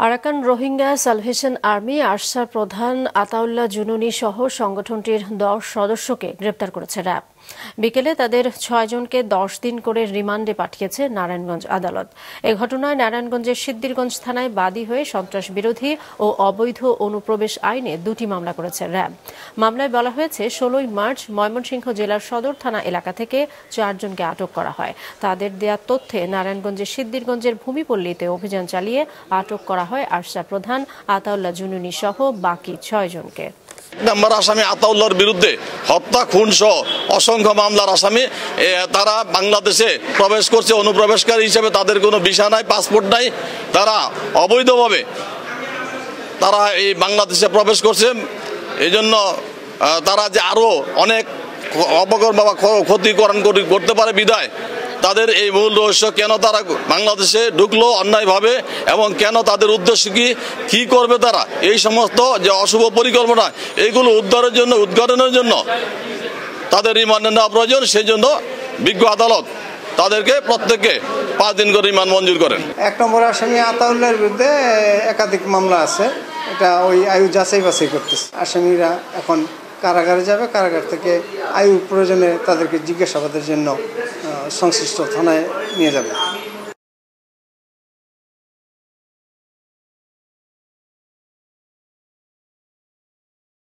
Arakan Rohingya salvation army Archer প্রধান আতাউল্লাহ জুনুনি সহ সংগঠনটির 10 সদস্যকে গ্রেপ্তার করেছে র্যাব। বিকেলে তাদের 6 জনকে 10 দিন করে রিমান্ডে পাঠিয়েছে নারায়ণগঞ্জ আদালত। এ ঘটনায় নারায়ণগঞ্জের সিদ্দিরগঞ্জ থানায় বাদী হয়ে সন্ত্রাস বিরোধী ও অবৈধ অনুপ্রবেশ আইনে 2টি মামলা করেছে র্যাব। মামলায় বলা হয়েছে 16 মার্চ ময়মনসিংহ জেলার সদর থানা এলাকা থেকে 4 জনকে আটক করা হয়। তাদের দেয়া তথ্যে নারায়ণগঞ্জের সিদ্দিরগঞ্জের ভূমিপল্লীতে অভিযান চালিয়ে আটক করা হয় আরসা প্রধান আতাউল্লাহ জুনুনি সহ বাকি 6 জনকে। নাম্বার আসামি আতাউল্লাহর বিরুদ্ধে হত্যা, খুন সহ অসংখ্য মামলার আসামি। তারা বাংলাদেশে প্রবেশ করছে অনুপ্রবেশকারী হিসেবে, তাদের কোনো ভিসা নাই, পাসপোর্ট নাই, তারা অবৈধভাবে তারা এই বাংলাদেশে প্রবেশ করছে। এই জন্য তারা যে আরও অনেক অপকর্ম বা ক্ষতিকরণ করতে পারে বিধায় তাদের এই মূল রহস্য, কেন তারা বাংলাদেশে ঢুকলো অন্যায়ভাবে এবং কেন তাদের উদ্দেশ্য কি করবে তারা, এই সমস্ত যে অশুভ পরিকল্পনা এইগুলো উদ্ঘাটনের জন্য তাদের রিমান্ডে নেওয়া প্রয়োজন। সেই জন্য বিজ্ঞ আদালত তাদেরকে প্রত্যেককে 5 দিন করে রিমান্ড মঞ্জুর করেন। 1 নম্বর আসামি আতাউল্লাহর বিরুদ্ধে একাধিক মামলা আছে, এটা ওই আয়ু যাচাই বাছাই করতেছে। আসামিরা এখন কারাগারে যাবে, কারাগার থেকে আয়ু প্রয়োজনে তাদেরকে জিজ্ঞাসাবাদের জন্য সংশ্লিষ্ট থানায় নিয়ে যাবে।